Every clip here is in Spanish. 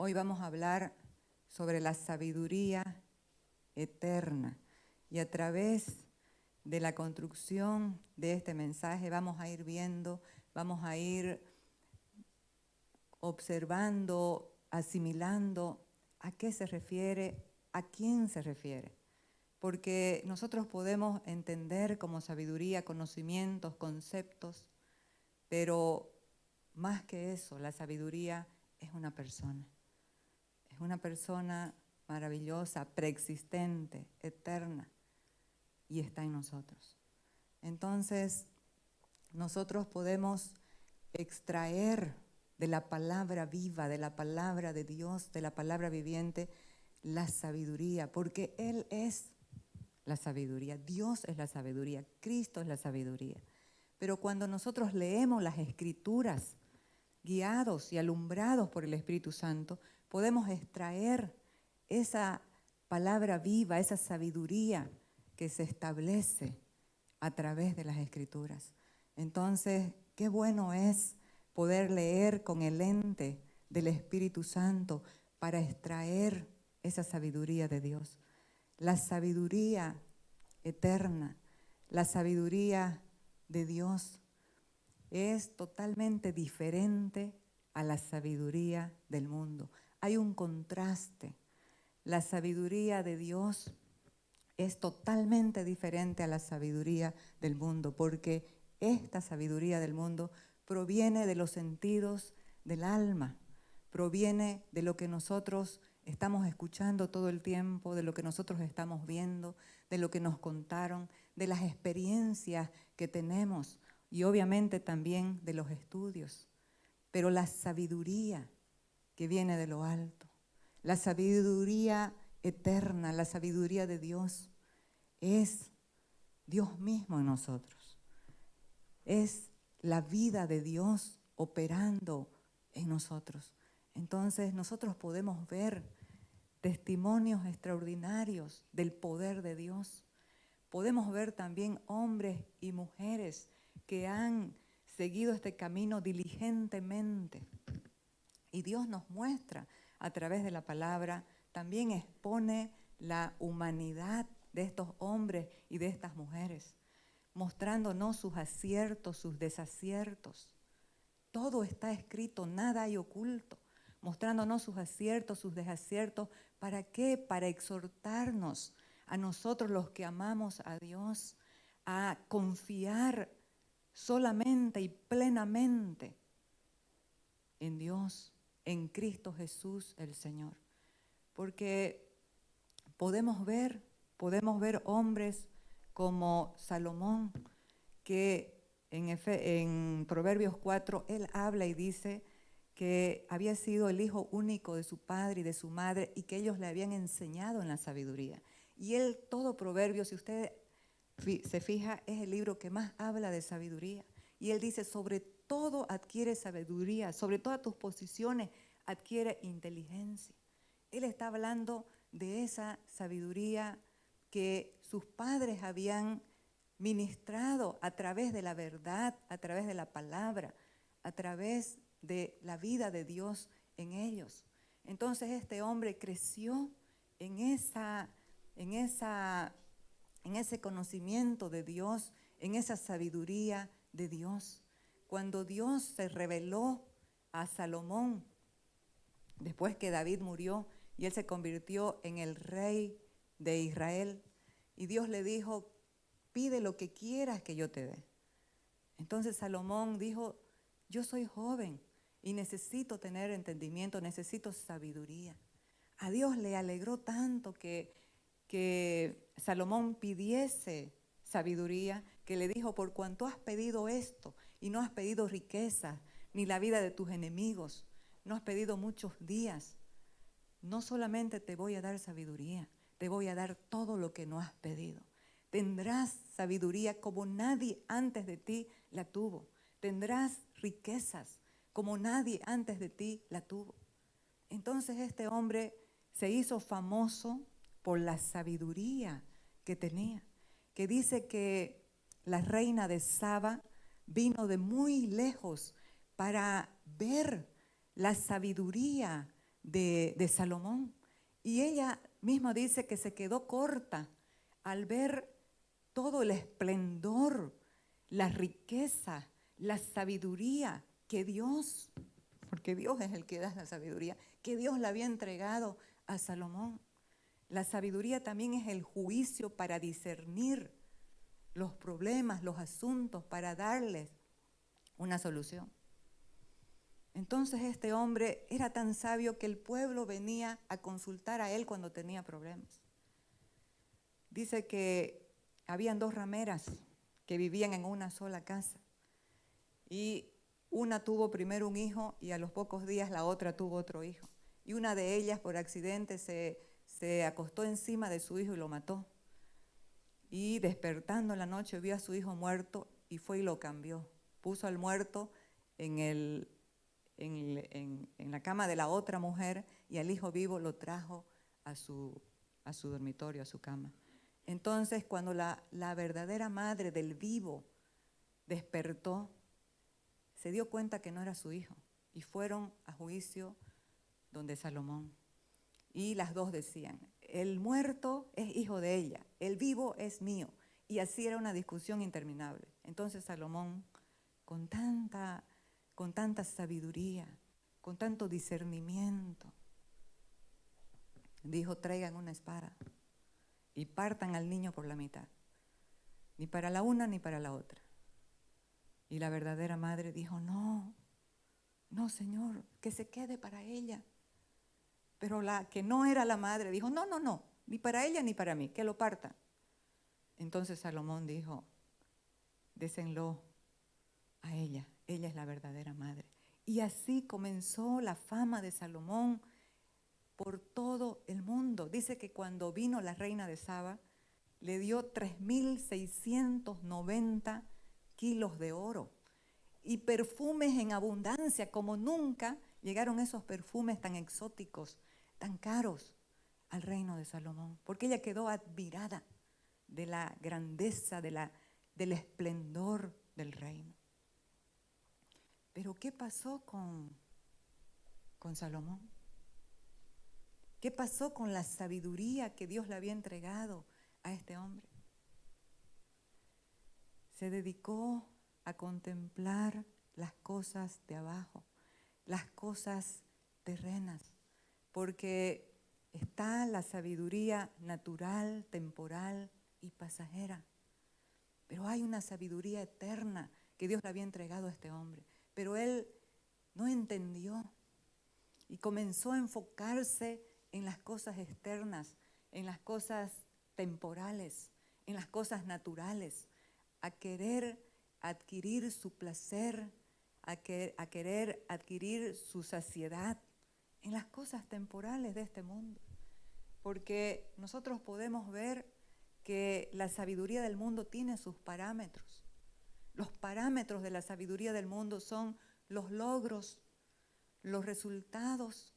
Hoy vamos a hablar sobre la sabiduría eterna y a través de la construcción de este mensaje vamos a ir viendo, vamos a ir observando, asimilando a qué se refiere, a quién se refiere. Porque nosotros podemos entender como sabiduría conocimientos, conceptos, pero más que eso, la sabiduría es una persona. Es una persona maravillosa, preexistente, eterna, y está en nosotros. Entonces, nosotros podemos extraer de la palabra viva, de la palabra de Dios, de la palabra viviente, la sabiduría, porque Él es la sabiduría, Dios es la sabiduría, Cristo es la sabiduría. Pero cuando nosotros leemos las Escrituras, guiados y alumbrados por el Espíritu Santo, podemos extraer esa palabra viva, esa sabiduría que se establece a través de las Escrituras. Entonces, qué bueno es poder leer con el lente del Espíritu Santo para extraer esa sabiduría de Dios. La sabiduría eterna, la sabiduría de Dios es totalmente diferente a la sabiduría del mundo. Hay un contraste. La sabiduría de Dios es totalmente diferente a la sabiduría del mundo, porque esta sabiduría del mundo proviene de los sentidos del alma, proviene de lo que nosotros estamos escuchando todo el tiempo, de lo que nosotros estamos viendo, de lo que nos contaron, de las experiencias que tenemos y obviamente también de los estudios. Pero la sabiduría que viene de lo alto, la sabiduría eterna, la sabiduría de Dios, es Dios mismo en nosotros. Es la vida de Dios operando en nosotros. Entonces nosotros podemos ver testimonios extraordinarios del poder de Dios. Podemos ver también hombres y mujeres que han seguido este camino diligentemente. Y Dios nos muestra a través de la palabra, también expone la humanidad de estos hombres y de estas mujeres, mostrándonos sus aciertos, sus desaciertos. Todo está escrito, nada hay oculto, mostrándonos sus aciertos, sus desaciertos. ¿Para qué? Para exhortarnos a nosotros los que amamos a Dios a confiar solamente y plenamente en Dios, en Cristo Jesús el Señor. Porque podemos ver hombres como Salomón, que en Proverbios 4, él habla y dice que había sido el hijo único de su padre y de su madre y que ellos le habían enseñado en la sabiduría. Y él, todo Proverbios, si usted se fija, es el libro que más habla de sabiduría. Y él dice, sobre todo adquiere sabiduría, sobre todas tus posiciones adquiere inteligencia. Él está hablando de esa sabiduría que sus padres habían ministrado a través de la verdad, a través de la palabra, a través de la vida de Dios en ellos. Entonces este hombre creció en ese conocimiento de Dios, en esa sabiduría de Dios. Cuando Dios se reveló a Salomón, después que David murió y él se convirtió en el rey de Israel, y Dios le dijo, pide lo que quieras que yo te dé. Entonces Salomón dijo, yo soy joven y necesito tener entendimiento, necesito sabiduría. A Dios le alegró tanto que Salomón pidiese sabiduría, que le dijo, por cuanto has pedido esto y no has pedido riqueza, ni la vida de tus enemigos, no has pedido muchos días, no solamente te voy a dar sabiduría, te voy a dar todo lo que no has pedido. Tendrás sabiduría como nadie antes de ti la tuvo. Tendrás riquezas como nadie antes de ti la tuvo. Entonces este hombre se hizo famoso por la sabiduría que tenía, que dice que la reina de Saba vino de muy lejos para ver la sabiduría de Salomón. Y ella misma dice que se quedó corta al ver todo el esplendor, la riqueza, la sabiduría que Dios, porque Dios es el que da la sabiduría, que Dios le había entregado a Salomón. La sabiduría también es el juicio para discernir los problemas, los asuntos, para darles una solución. Entonces este hombre era tan sabio que el pueblo venía a consultar a él cuando tenía problemas. Dice que habían 2 rameras que vivían en una sola casa y una tuvo primero un hijo y a los pocos días la otra tuvo otro hijo. Y una de ellas por accidente se acostó encima de su hijo y lo mató. Y despertando en la noche vio a su hijo muerto y fue y lo cambió. Puso al muerto en la cama de la otra mujer y al hijo vivo lo trajo a su dormitorio, a su cama. Entonces, cuando la verdadera madre del vivo despertó, se dio cuenta que no era su hijo y fueron a juicio donde Salomón. Y las dos decían, el muerto es hijo de ella, el vivo es mío. Y así era una discusión interminable. Entonces Salomón, con tanta sabiduría, con tanto discernimiento, dijo, traigan una espada y partan al niño por la mitad, ni para la una ni para la otra. Y la verdadera madre dijo, no, Señor, que se quede para ella. Pero la que no era la madre dijo, no, ni para ella ni para mí, que lo partan. Entonces Salomón dijo, désenlo a ella es la verdadera madre. Y así comenzó la fama de Salomón por todo el mundo. Dice que cuando vino la reina de Saba, le dio 3,690 kilos de oro y perfumes en abundancia, como nunca llegaron esos perfumes tan exóticos, tan caros al reino de Salomón, porque ella quedó admirada de la grandeza, del esplendor del reino. Pero ¿qué pasó con Salomón? ¿Qué pasó con la sabiduría que Dios le había entregado a este hombre? Se dedicó a contemplar las cosas de abajo, las cosas terrenas, porque está la sabiduría natural, temporal y pasajera. Pero hay una sabiduría eterna que Dios le había entregado a este hombre. Pero él no entendió y comenzó a enfocarse en las cosas externas, en las cosas temporales, en las cosas naturales, a querer adquirir su placer, a querer adquirir su saciedad en las cosas temporales de este mundo. Porque nosotros podemos ver que la sabiduría del mundo tiene sus parámetros. Los parámetros de la sabiduría del mundo son los logros, los resultados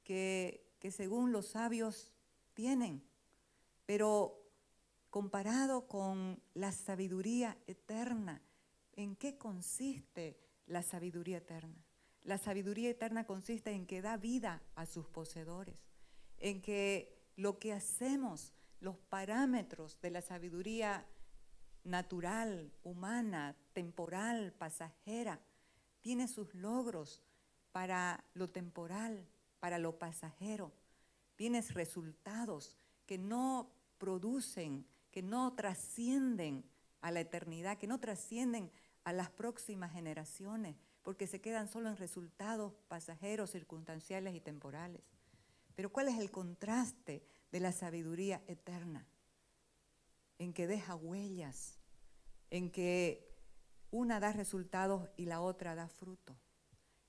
que según los sabios tienen, pero comparado con la sabiduría eterna, ¿en qué consiste la sabiduría eterna? La sabiduría eterna consiste en que da vida a sus poseedores, en que lo que hacemos, los parámetros de la sabiduría natural, humana, temporal, pasajera, tiene sus logros para lo temporal, para lo pasajero. Tienes resultados que no producen, que no trascienden a la eternidad, que no trascienden a las próximas generaciones, porque se quedan solo en resultados pasajeros, circunstanciales y temporales. Pero ¿cuál es el contraste de la sabiduría eterna? En que deja huellas, en que una da resultados y la otra da fruto.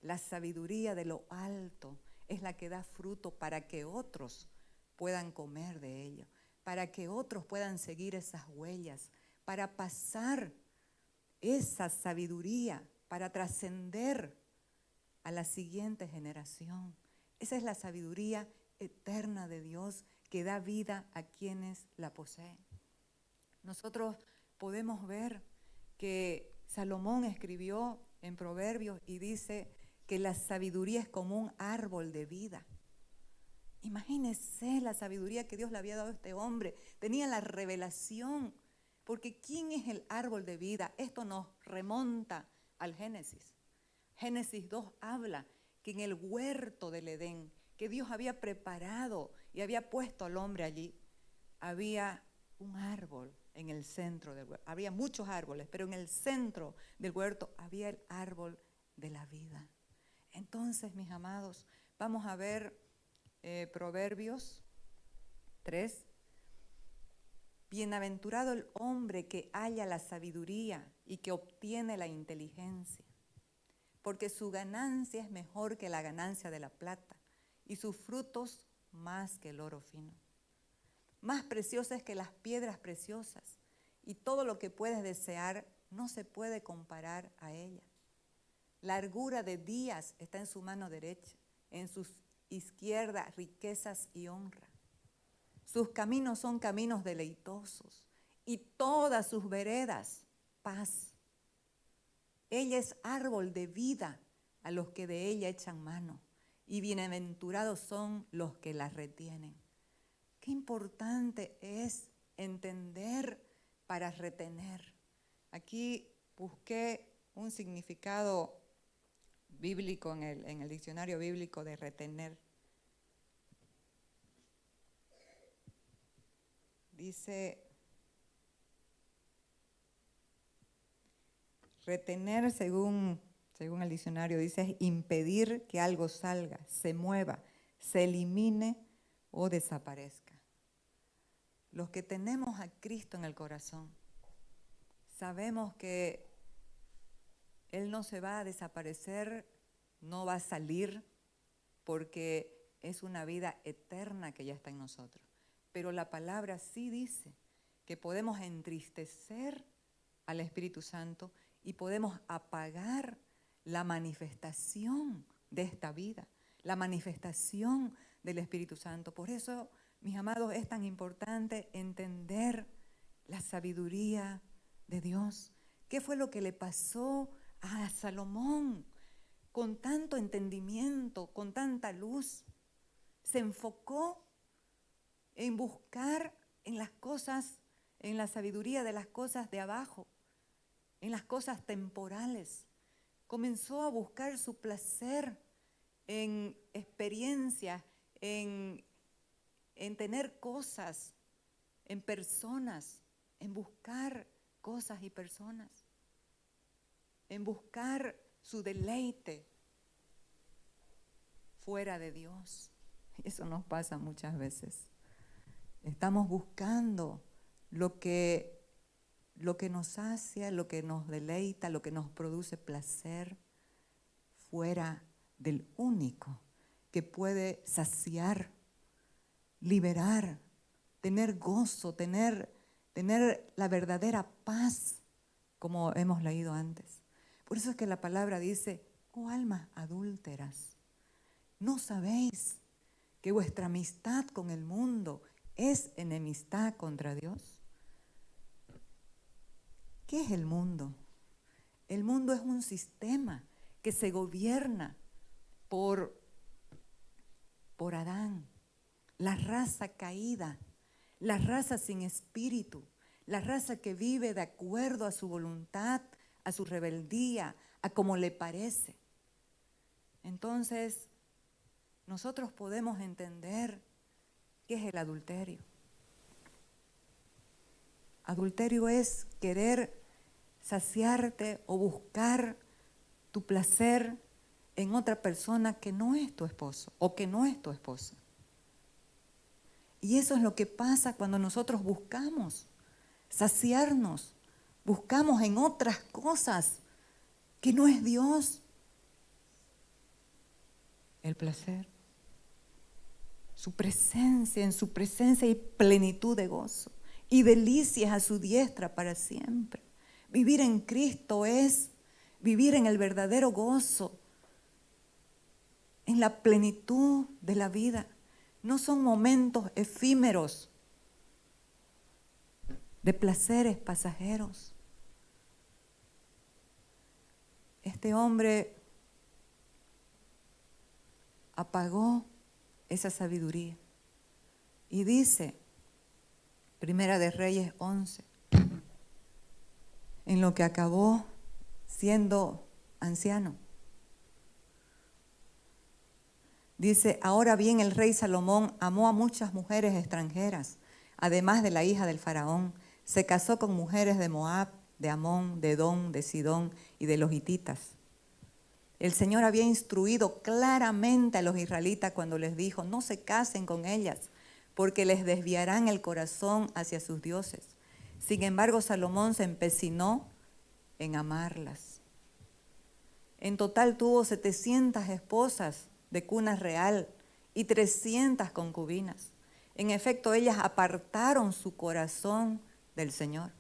La sabiduría de lo alto es la que da fruto para que otros puedan comer de ello, para que otros puedan seguir esas huellas, para pasar esa sabiduría, para trascender a la siguiente generación. Esa es la sabiduría eterna de Dios que da vida a quienes la poseen. Nosotros podemos ver que Salomón escribió en Proverbios y dice que la sabiduría es como un árbol de vida. Imagínese la sabiduría que Dios le había dado a este hombre. Tenía la revelación. Porque ¿quién es el árbol de vida? Esto nos remonta al Génesis. Génesis 2 habla que en el huerto del Edén, que Dios había preparado y había puesto al hombre allí, había un árbol en el centro del huerto. Había muchos árboles, pero en el centro del huerto había el árbol de la vida. Entonces, mis amados, vamos a ver Proverbios 3. Bienaventurado el hombre que halla la sabiduría y que obtiene la inteligencia, porque su ganancia es mejor que la ganancia de la plata y sus frutos más que el oro fino. Más preciosa es que las piedras preciosas, y todo lo que puedes desear no se puede comparar a ella. Largura de días está en su mano derecha, en su izquierda riquezas y honra. Sus caminos son caminos deleitosos y todas sus veredas paz. Ella es árbol de vida a los que de ella echan mano, y bienaventurados son los que la retienen. Qué importante es entender para retener. Aquí busqué un significado bíblico en el diccionario bíblico de retener. Dice, retener según el diccionario, dice es impedir que algo salga, se mueva, se elimine o desaparezca. Los que tenemos a Cristo en el corazón, sabemos que Él no se va a desaparecer, no va a salir, porque es una vida eterna que ya está en nosotros. Pero la palabra sí dice que podemos entristecer al Espíritu Santo y podemos apagar la manifestación de esta vida, la manifestación del Espíritu Santo. Por eso, mis amados, es tan importante entender la sabiduría de Dios. ¿Qué fue lo que le pasó a Salomón? Con tanto entendimiento, con tanta luz, se enfocó en buscar en las cosas, en la sabiduría de las cosas de abajo, en las cosas temporales. Comenzó a buscar su placer en experiencias, en tener cosas, en personas, en buscar cosas y personas, en buscar su deleite fuera de Dios. Eso nos pasa muchas veces. Estamos buscando lo que nos sacia, lo que nos deleita, lo que nos produce placer, fuera del único que puede saciar, liberar, tener gozo, tener la verdadera paz, como hemos leído antes. Por eso es que la palabra dice, oh almas adúlteras, ¿no sabéis que vuestra amistad con el mundo es enemistad contra Dios? ¿Qué es el mundo? El mundo es un sistema que se gobierna por Adán, la raza caída, la raza sin espíritu, la raza que vive de acuerdo a su voluntad, a su rebeldía, a como le parece. Entonces, nosotros podemos entender qué es el adulterio. Adulterio es querer saciarte o buscar tu placer en otra persona que no es tu esposo o que no es tu esposa. Y eso es lo que pasa cuando nosotros buscamos saciarnos, buscamos en otras cosas que no es Dios el placer. Su presencia, en su presencia hay plenitud de gozo y delicias a su diestra para siempre. Vivir en Cristo es vivir en el verdadero gozo, en la plenitud de la vida. No son momentos efímeros de placeres pasajeros. Este hombre apagó esa sabiduría. Y dice, Primera de Reyes 11, en lo que acabó siendo anciano. Dice, ahora bien el rey Salomón amó a muchas mujeres extranjeras, además de la hija del faraón. Se casó con mujeres de Moab, de Amón, de Edom, de Sidón y de los hititas. El Señor había instruido claramente a los israelitas cuando les dijo, no se casen con ellas, porque les desviarán el corazón hacia sus dioses. Sin embargo, Salomón se empecinó en amarlas. En total tuvo 700 esposas de cuna real y 300 concubinas. En efecto, ellas apartaron su corazón del Señor.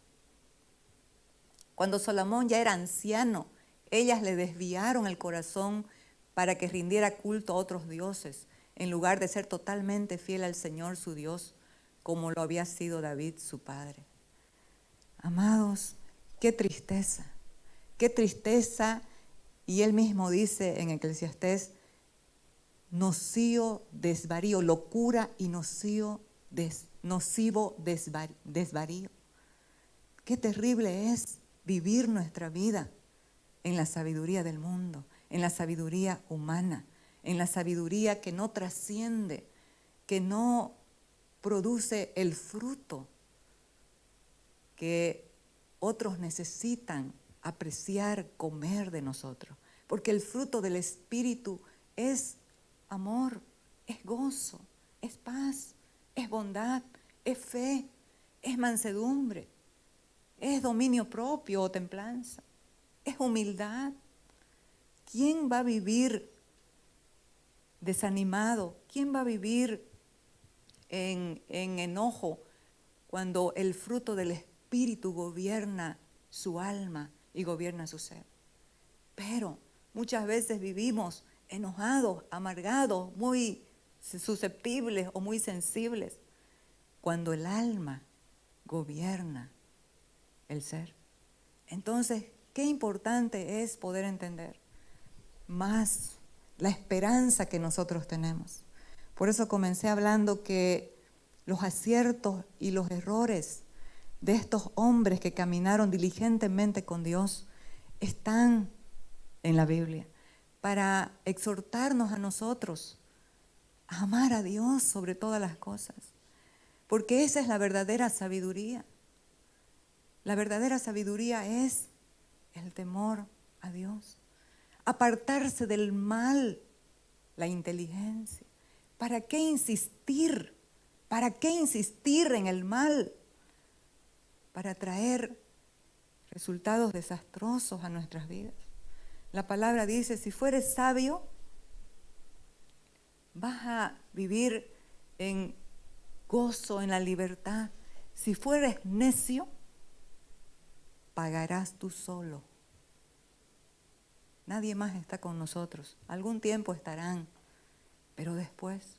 Cuando Salomón ya era anciano, ellas le desviaron el corazón para que rindiera culto a otros dioses, en lugar de ser totalmente fiel al Señor su Dios, como lo había sido David su padre. Amados, qué tristeza, qué tristeza. Y él mismo dice en Eclesiastés, nocivo desvarío, locura y nocivo desvarío. Qué terrible es vivir nuestra vida en la sabiduría del mundo, en la sabiduría humana, en la sabiduría que no trasciende, que no produce el fruto que otros necesitan apreciar, comer de nosotros. Porque el fruto del Espíritu es amor, es gozo, es paz, es bondad, es fe, es mansedumbre, es dominio propio o templanza, es humildad. ¿Quién va a vivir desanimado? ¿Quién va a vivir en enojo cuando el fruto del Espíritu gobierna su alma y gobierna su ser? Pero muchas veces vivimos enojados, amargados, muy susceptibles o muy sensibles, cuando el alma gobierna el ser. Entonces, qué importante es poder entender más la esperanza que nosotros tenemos. Por eso comencé hablando que los aciertos y los errores de estos hombres que caminaron diligentemente con Dios están en la Biblia para exhortarnos a nosotros a amar a Dios sobre todas las cosas, porque esa es la verdadera sabiduría. La verdadera sabiduría es el temor a Dios, apartarse del mal, la inteligencia. ¿Para qué insistir? ¿Para qué insistir en el mal? Para traer resultados desastrosos a nuestras vidas. La palabra dice, si fueres sabio, vas a vivir en gozo, en la libertad. Si fueres necio, pagarás tú solo. Nadie más está con nosotros. Algún tiempo estarán, pero después.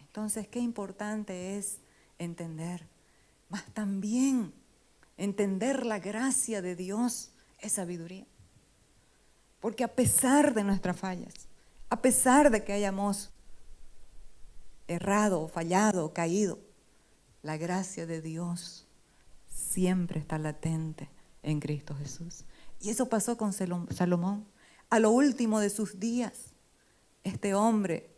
Entonces, qué importante es entender, mas también entender la gracia de Dios es sabiduría. Porque a pesar de nuestras fallas, a pesar de que hayamos errado, fallado, caído, la gracia de Dios siempre está latente en Cristo Jesús. Y eso pasó con Salomón. A lo último de sus días, este hombre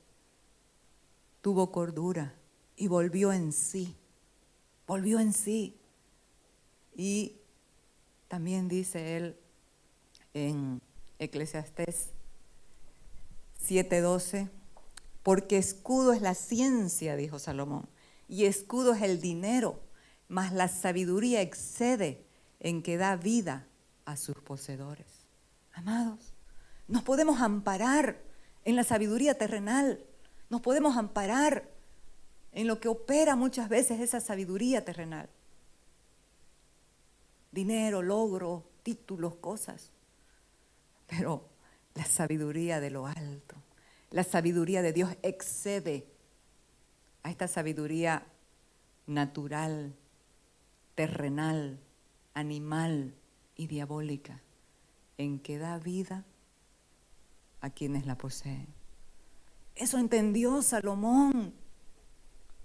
tuvo cordura y volvió en sí. Volvió en sí. Y también dice él en Eclesiastés 7:12, porque escudo es la ciencia, dijo Salomón, y escudo es el dinero, mas la sabiduría excede en que da vida a sus poseedores. Amados, nos podemos amparar en la sabiduría terrenal, nos podemos amparar en lo que opera muchas veces esa sabiduría terrenal. Dinero, logro, títulos, cosas. Pero la sabiduría de lo alto, la sabiduría de Dios excede a esta sabiduría natural, terrenal, animal y diabólica, en que da vida a quienes la poseen. Eso entendió Salomón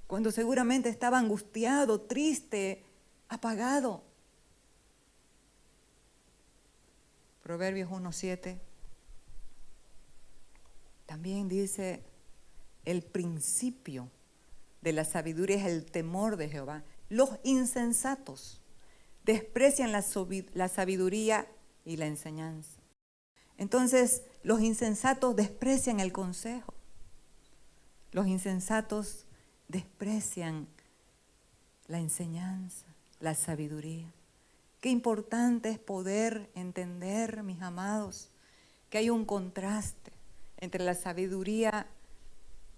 cuando seguramente estaba angustiado, triste, apagado. Proverbios 1:7 también dice, el principio de la sabiduría es el temor de Jehová. Los insensatos desprecian la sabiduría y la enseñanza. Entonces, los insensatos desprecian el consejo. Los insensatos desprecian la enseñanza, la sabiduría. Qué importante es poder entender, mis amados, que hay un contraste entre la sabiduría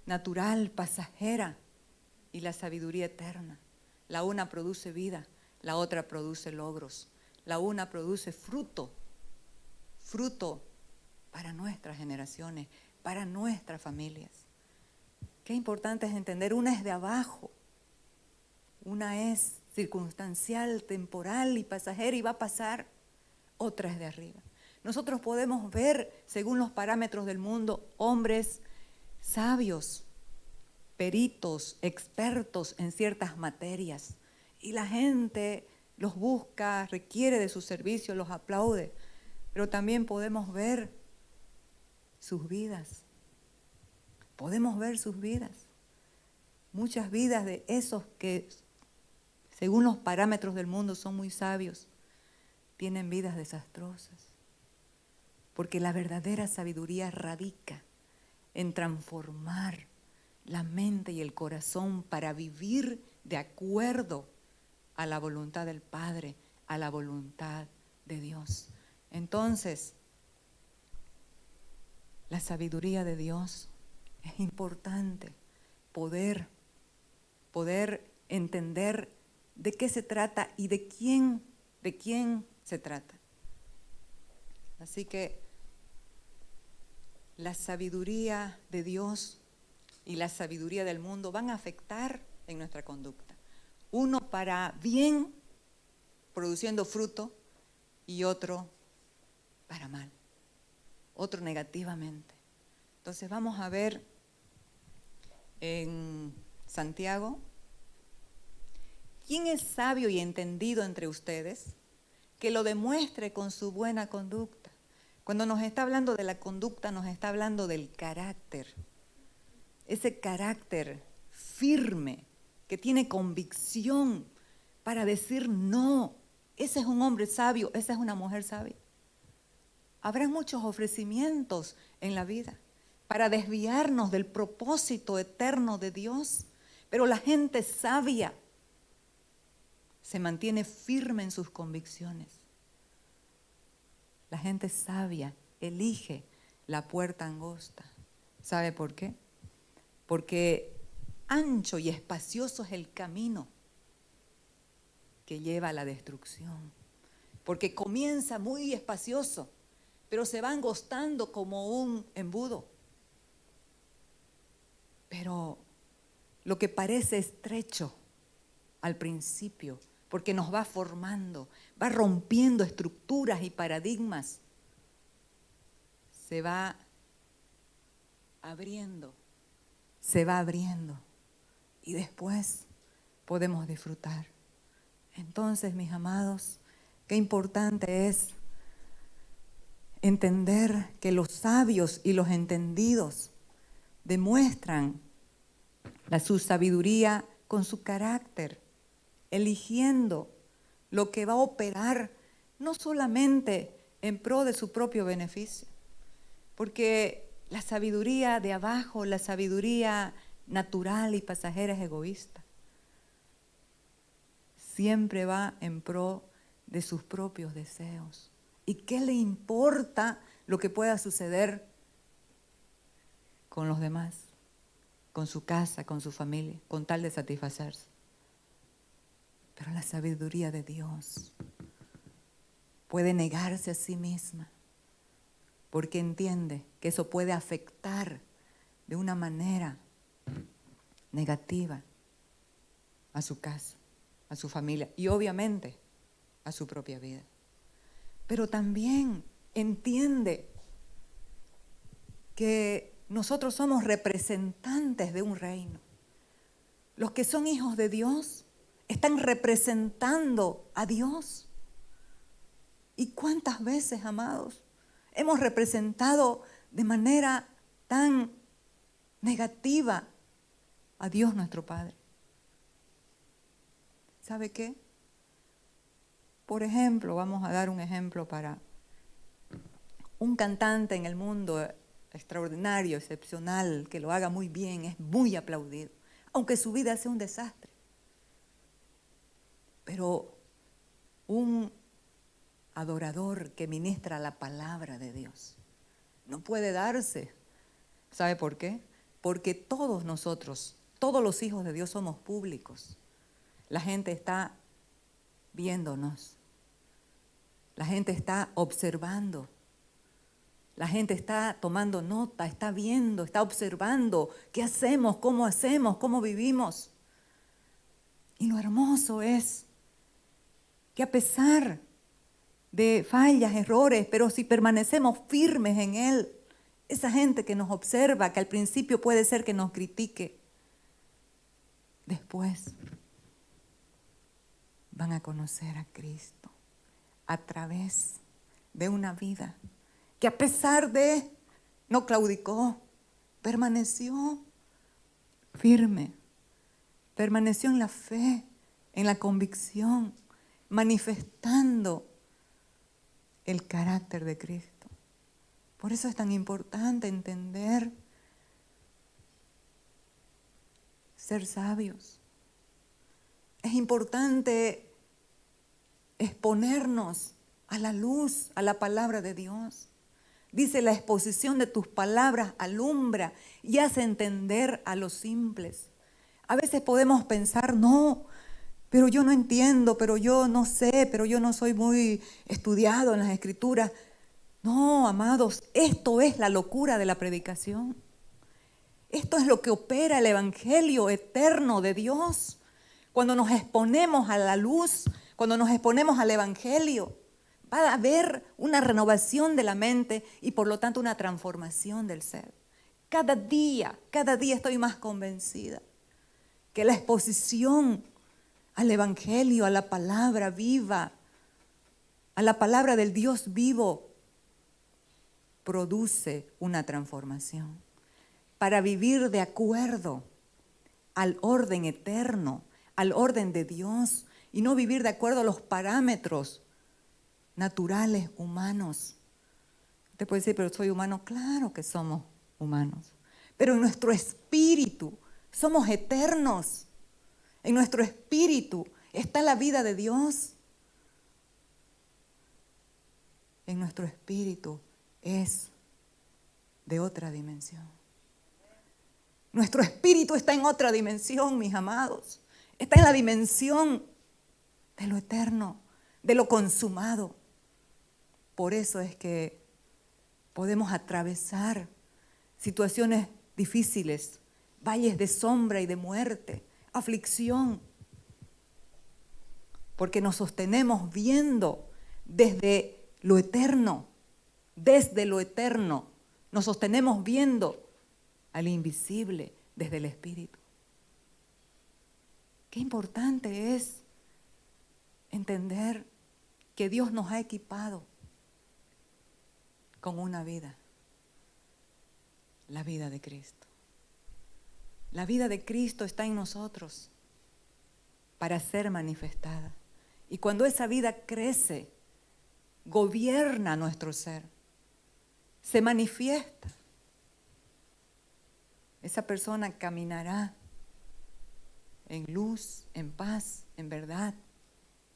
natural, pasajera, y la sabiduría eterna. La una produce vida, la otra produce logros. La una produce fruto para nuestras generaciones, para nuestras familias. Qué importante es entender, una es de abajo, una es circunstancial, temporal y pasajera y va a pasar, otra es de arriba. Nosotros podemos ver, según los parámetros del mundo, hombres sabios, peritos, expertos en ciertas materias, y la gente los busca, requiere de sus servicios, los aplaude, pero también podemos ver sus vidas. Podemos ver sus vidas. Muchas vidas de esos que, según los parámetros del mundo, son muy sabios, tienen vidas desastrosas. Porque la verdadera sabiduría radica en transformar la mente y el corazón para vivir de acuerdo a la voluntad del Padre, a la voluntad de Dios. Entonces, la sabiduría de Dios es importante poder entender de qué se trata y de quién se trata. Así que la sabiduría de Dios y la sabiduría del mundo van a afectar en nuestra conducta. Uno para bien, produciendo fruto, y otro para mal, otro negativamente. Entonces vamos a ver en Santiago, ¿quién es sabio y entendido entre ustedes? Que lo demuestre con su buena conducta. Cuando nos está hablando de la conducta, nos está hablando del carácter. Ese carácter firme, que tiene convicción para decir no. Ese es un hombre sabio, esa es una mujer sabia. Habrá muchos ofrecimientos en la vida para desviarnos del propósito eterno de Dios, pero la gente sabia se mantiene firme en sus convicciones. La gente sabia elige la puerta angosta. ¿Sabe por qué? Porque ancho y espacioso es el camino que lleva a la destrucción. Porque comienza muy espacioso, pero se va angostando como un embudo. Pero lo que parece estrecho al principio, porque nos va formando, va rompiendo estructuras y paradigmas, se va abriendo y después podemos disfrutar. Entonces, mis amados, qué importante es entender que los sabios y los entendidos demuestran su sabiduría con su carácter, eligiendo lo que va a operar no solamente en pro de su propio beneficio, porque la sabiduría de abajo, la sabiduría natural y pasajera es egoísta. Siempre va en pro de sus propios deseos. ¿Y qué le importa lo que pueda suceder con los demás, con su casa, con su familia, con tal de satisfacerse? Pero la sabiduría de Dios puede negarse a sí misma, porque entiende que eso puede afectar de una manera negativa a su casa, a su familia y obviamente a su propia vida. Pero también entiende que nosotros somos representantes de un reino. Los que son hijos de Dios están representando a Dios. ¿Y cuántas veces, amados, hemos representado de manera tan negativa a Dios nuestro Padre? ¿Sabe qué? Por ejemplo, vamos a dar un ejemplo para un cantante en el mundo extraordinario, excepcional, que lo haga muy bien, es muy aplaudido, aunque su vida sea un desastre. Pero un adorador que ministra la palabra de Dios no puede darse. ¿Sabe por qué? Porque todos nosotros, todos los hijos de Dios somos públicos. La gente está viéndonos. La gente está observando. La gente está tomando nota, está viendo, está observando qué hacemos, cómo vivimos. Y lo hermoso es que a pesar de fallas, errores, pero si permanecemos firmes en Él, esa gente que nos observa, que al principio puede ser que nos critique, después van a conocer a Cristo a través de una vida que a pesar de, no claudicó, permaneció firme, permaneció en la fe, en la convicción, manifestando el carácter de Cristo. Por eso es tan importante entender, ser sabios. Es importante exponernos a la luz, a la palabra de Dios. Dice, la exposición de tus palabras alumbra y hace entender a los simples. A veces podemos pensar, no, pero yo no entiendo, pero yo no sé, pero yo no soy muy estudiado en las Escrituras. No, amados, esto es la locura de la predicación. Esto es lo que opera el Evangelio eterno de Dios. Cuando nos exponemos a la luz, cuando nos exponemos al Evangelio, va a haber una renovación de la mente y por lo tanto una transformación del ser. Cada día estoy más convencida que la exposición al Evangelio, a la palabra viva, a la palabra del Dios vivo, produce una transformación para vivir de acuerdo al orden eterno, al orden de Dios y no vivir de acuerdo a los parámetros naturales, humanos. Usted puede decir, pero soy humano. Claro que somos humanos. Pero en nuestro espíritu somos eternos. En nuestro espíritu está la vida de Dios. En nuestro espíritu es de otra dimensión. Nuestro espíritu está en otra dimensión, mis amados. Está en la dimensión de lo eterno, de lo consumado. Por eso es que podemos atravesar situaciones difíciles, valles de sombra y de muerte, aflicción, porque nos sostenemos viendo desde lo eterno, nos sostenemos viendo al invisible desde el Espíritu. Qué importante es entender que Dios nos ha equipado con una vida, la vida de Cristo. La vida de Cristo está en nosotros para ser manifestada. Y cuando esa vida crece, gobierna nuestro ser, se manifiesta. Esa persona caminará en luz, en paz, en verdad,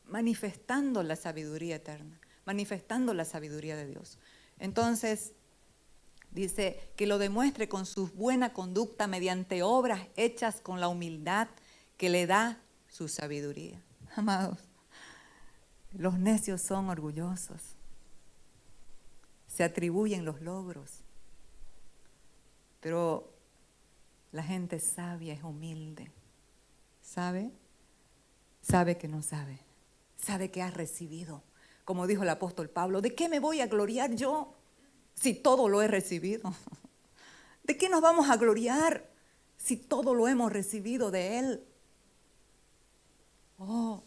manifestando la sabiduría eterna, manifestando la sabiduría de Dios. Entonces, dice que lo demuestre con su buena conducta mediante obras hechas con la humildad que le da su sabiduría. Amados, los necios son orgullosos, se atribuyen los logros, pero la gente sabia es humilde. ¿Sabe? Sabe que no sabe. Sabe que ha recibido. Como dijo el apóstol Pablo, ¿de qué me voy a gloriar yo si todo lo he recibido? ¿De qué nos vamos a gloriar si todo lo hemos recibido de Él? Oh,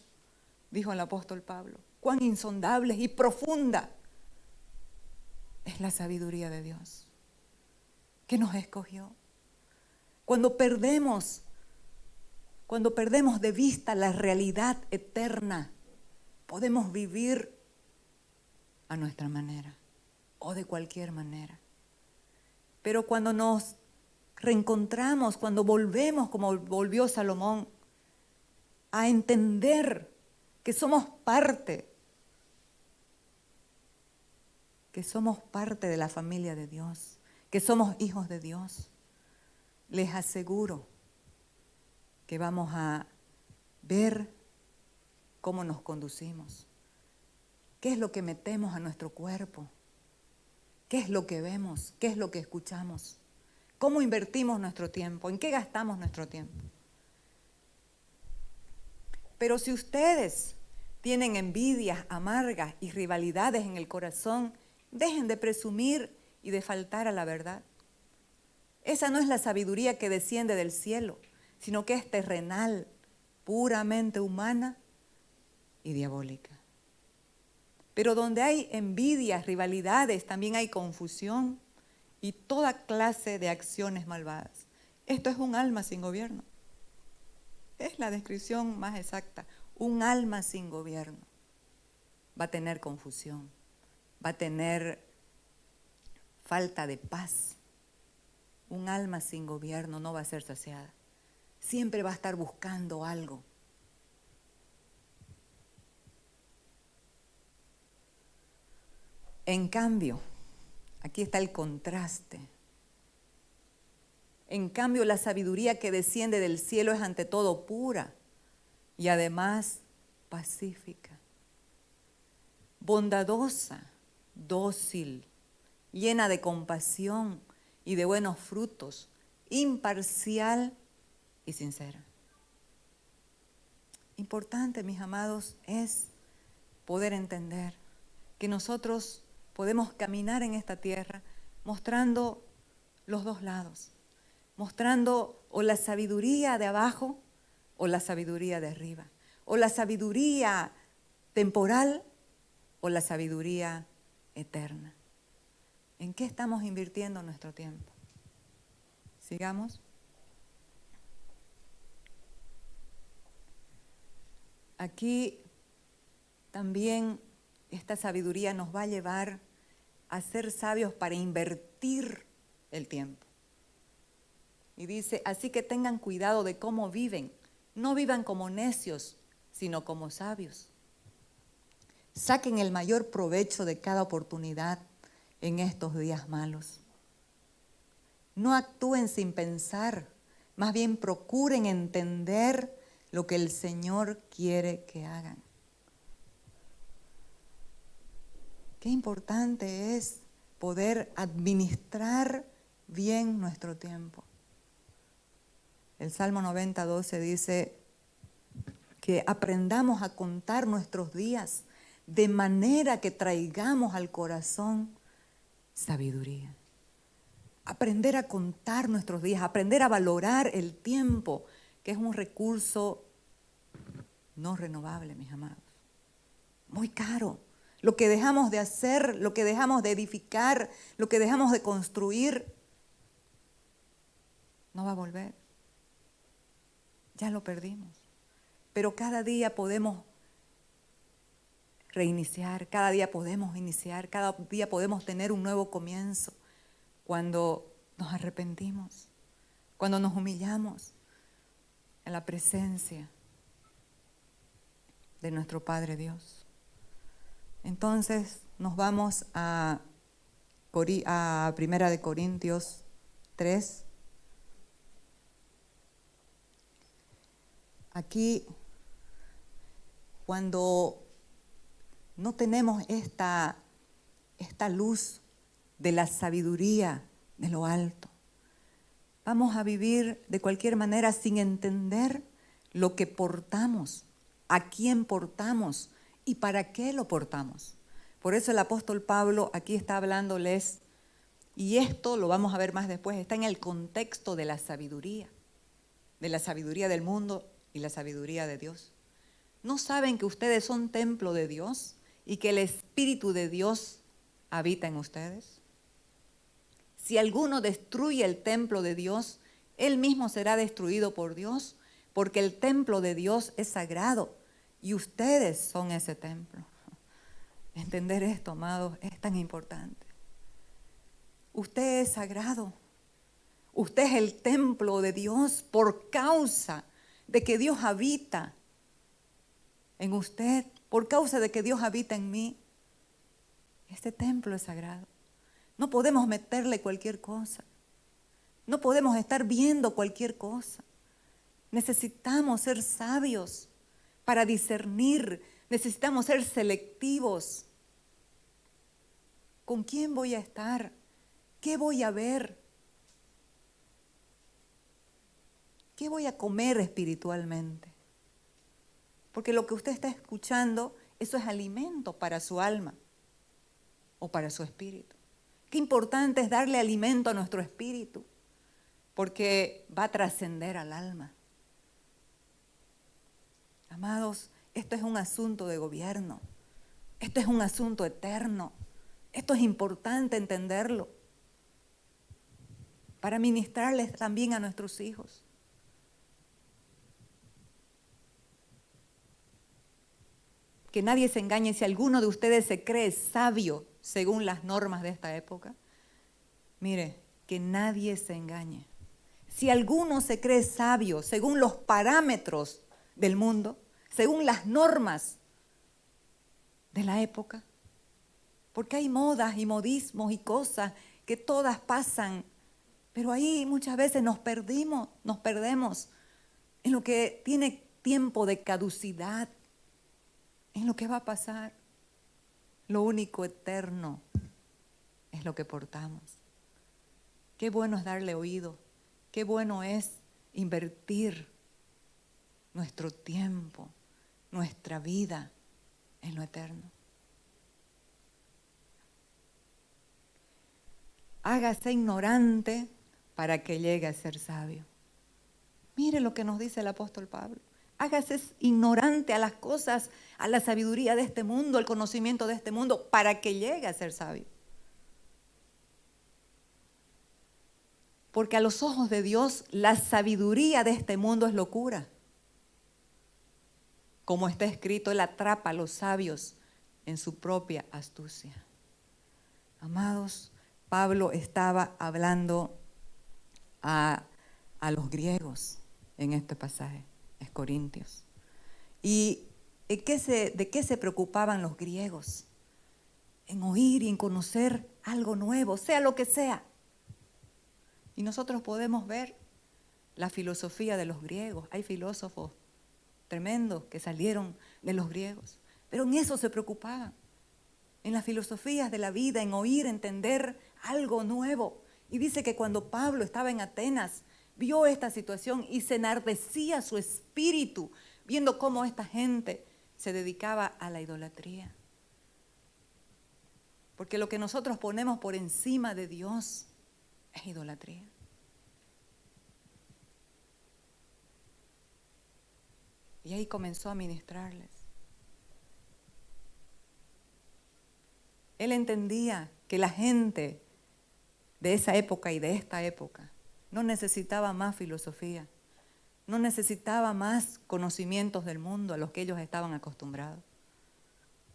dijo el apóstol Pablo, cuán insondable y profunda es la sabiduría de Dios, que nos escogió. Cuando perdemos de vista la realidad eterna, podemos vivir a nuestra manera o de cualquier manera. Pero cuando nos reencontramos, cuando volvemos, como volvió Salomón, a entender que somos parte de la familia de Dios, que somos hijos de Dios, les aseguro que vamos a ver cómo nos conducimos, qué es lo que metemos a nuestro cuerpo, qué es lo que vemos, qué es lo que escuchamos, cómo invertimos nuestro tiempo, en qué gastamos nuestro tiempo. Pero si ustedes tienen envidias amargas y rivalidades en el corazón, dejen de presumir y de faltar a la verdad. Esa no es la sabiduría que desciende del cielo, sino que es terrenal, puramente humana y diabólica. Pero donde hay envidias, rivalidades, también hay confusión y toda clase de acciones malvadas. Esto es un alma sin gobierno. Es la descripción más exacta. Un alma sin gobierno va a tener confusión, va a tener falta de paz. Un alma sin gobierno no va a ser saciada. Siempre va a estar buscando algo. En cambio, aquí está el contraste. En cambio, la sabiduría que desciende del cielo es ante todo pura y además pacífica, bondadosa, dócil, llena de compasión y de buenos frutos, imparcial y sincera. Importante, mis amados, es poder entender que nosotros podemos caminar en esta tierra mostrando los dos lados, mostrando o la sabiduría de abajo o la sabiduría de arriba, o la sabiduría temporal o la sabiduría eterna. ¿En qué estamos invirtiendo nuestro tiempo? Sigamos. Aquí también esta sabiduría nos va a llevar a ser sabios para invertir el tiempo. Y dice, así que tengan cuidado de cómo viven. No vivan como necios, sino como sabios. Saquen el mayor provecho de cada oportunidad en estos días malos. No actúen sin pensar, más bien procuren entender lo que el Señor quiere que hagan. Qué importante es poder administrar bien nuestro tiempo. El Salmo 90:12 dice que aprendamos a contar nuestros días de manera que traigamos al corazón sabiduría. Aprender a contar nuestros días, aprender a valorar el tiempo, que es un recurso no renovable, mis amados. Muy caro. Lo que dejamos de hacer, lo que dejamos de edificar, lo que dejamos de construir, no va a volver. Ya lo perdimos. Pero cada día podemos reiniciar, cada día podemos iniciar, cada día podemos tener un nuevo comienzo cuando nos arrepentimos, cuando nos humillamos en la presencia de nuestro Padre Dios. Entonces nos vamos a 1 Corintios 3. Aquí, cuando no tenemos esta luz de la sabiduría de lo alto, vamos a vivir de cualquier manera sin entender lo que portamos, a quién portamos y para qué lo portamos. Por eso el apóstol Pablo aquí está hablándoles Y esto lo vamos a ver más después, está en el contexto de la sabiduría del mundo y la sabiduría de Dios. ¿No saben que ustedes son templo de Dios y que el Espíritu de Dios habita en ustedes? Si alguno destruye el templo de Dios, él mismo será destruido por Dios, porque el templo de Dios es sagrado y ustedes son ese templo. Entender esto, amados, es tan importante. Usted es sagrado. Usted es el templo de Dios por causa de que Dios habita en usted, por causa de que Dios habita en mí. Este templo es sagrado. No podemos meterle cualquier cosa. No podemos estar viendo cualquier cosa. Necesitamos ser sabios para discernir. Necesitamos ser selectivos. ¿Con quién voy a estar? ¿Qué voy a ver? ¿Qué voy a comer espiritualmente? Porque lo que usted está escuchando, eso es alimento para su alma o para su espíritu. Qué importante es darle alimento a nuestro espíritu, porque va a trascender al alma. Amados, esto es un asunto de gobierno. Esto es un asunto eterno. Esto es importante entenderlo para ministrarles también a nuestros hijos. Que nadie se engañe. Si alguno de ustedes se cree sabio según las normas de esta época, mire, que nadie se engañe. Si alguno se cree sabio según los parámetros del mundo, según las normas de la época, porque hay modas y modismos y cosas que todas pasan, pero ahí muchas veces nos perdemos en lo que tiene tiempo de caducidad, en lo que va a pasar. Lo único eterno es lo que portamos. Qué bueno es darle oído, qué bueno es invertir nuestro tiempo, nuestra vida en lo eterno. Hágase ignorante para que llegue a ser sabio. Mire lo que nos dice el apóstol Pablo. Hágase ignorante a las cosas, a la sabiduría de este mundo, al conocimiento de este mundo, para que llegue a ser sabio. Porque a los ojos de Dios, la sabiduría de este mundo es locura. Como está escrito, Él atrapa a los sabios en su propia astucia. Amados, Pablo estaba hablando a los griegos en este pasaje, es Corintios. ¿Y de qué se preocupaban los griegos? En oír y en conocer algo nuevo, sea lo que sea. Y nosotros podemos ver la filosofía de los griegos. Hay filósofos tremendos que salieron de los griegos, pero en eso se preocupaban, en las filosofías de la vida, en oír, entender algo nuevo. Y dice que cuando Pablo estaba en Atenas, vio esta situación y se enardecía su espíritu, viendo cómo esta gente se dedicaba a la idolatría. Porque lo que nosotros ponemos por encima de Dios es idolatría. Y ahí comenzó a ministrarles. Él entendía que la gente de esa época y de esta época no necesitaba más filosofía, no necesitaba más conocimientos del mundo a los que ellos estaban acostumbrados.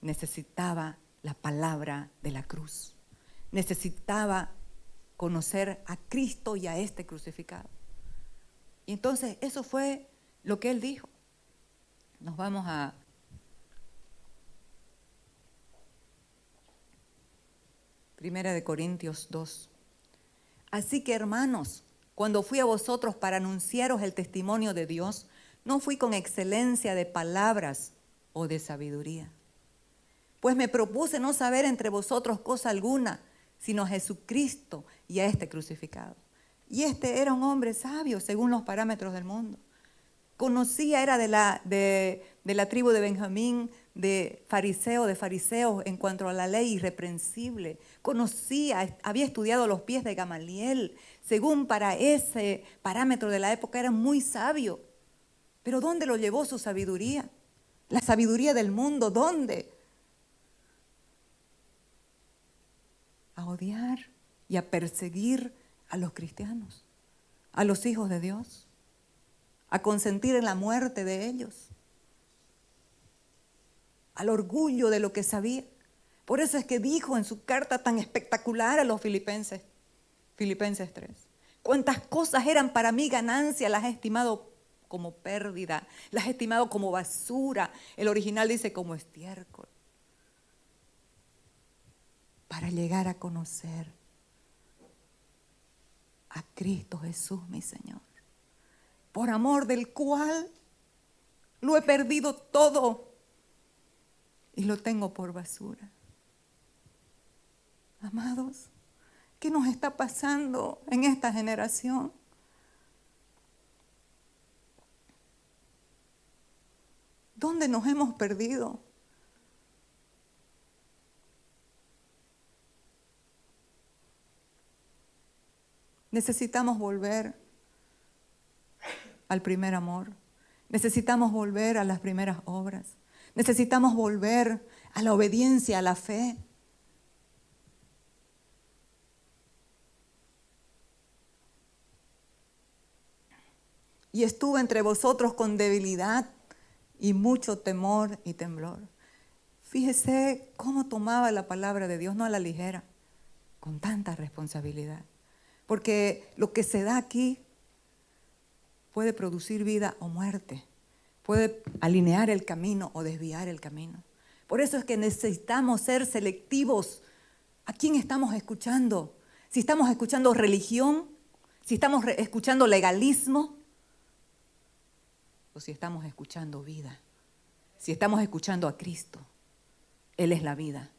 Necesitaba la palabra de la cruz. Necesitaba conocer a Cristo y a este crucificado. Y entonces eso fue lo que él dijo. Nos vamos a Primera de Corintios 2. Así que, hermanos, cuando fui a vosotros para anunciaros el testimonio de Dios, no fui con excelencia de palabras o de sabiduría. Pues me propuse no saber entre vosotros cosa alguna, sino a Jesucristo y a este crucificado. Y este era un hombre sabio según los parámetros del mundo. conocía, era de la tribu de Benjamín, de fariseos en cuanto a la ley irreprensible. Conocía, había estudiado los pies de Gamaliel. Según para ese parámetro de la época era muy sabio. Pero ¿dónde lo llevó su sabiduría? La sabiduría del mundo, ¿dónde? A odiar y a perseguir a los cristianos, a los hijos de Dios, a consentir en la muerte de ellos, al orgullo de lo que sabía. Por eso es que dijo en su carta tan espectacular a los Filipenses 3, cuántas cosas eran para mí ganancia, las he estimado como pérdida, las he estimado como basura. El original dice como estiércol, para llegar a conocer a Cristo Jesús, mi Señor, por amor del cual lo he perdido todo y lo tengo por basura. Amados, ¿qué nos está pasando en esta generación? ¿Dónde nos hemos perdido? Necesitamos volver al primer amor. Necesitamos volver a las primeras obras. Necesitamos volver a la obediencia, a la fe. Y estuve entre vosotros con debilidad y mucho temor y temblor. Fíjese cómo tomaba la palabra de Dios, no a la ligera, con tanta responsabilidad. Porque lo que se da aquí puede producir vida o muerte, puede alinear el camino o desviar el camino. Por eso es que necesitamos ser selectivos. ¿A quién estamos escuchando? Si estamos escuchando religión, si estamos escuchando legalismo, o si estamos escuchando vida, si estamos escuchando a Cristo. Él es la vida,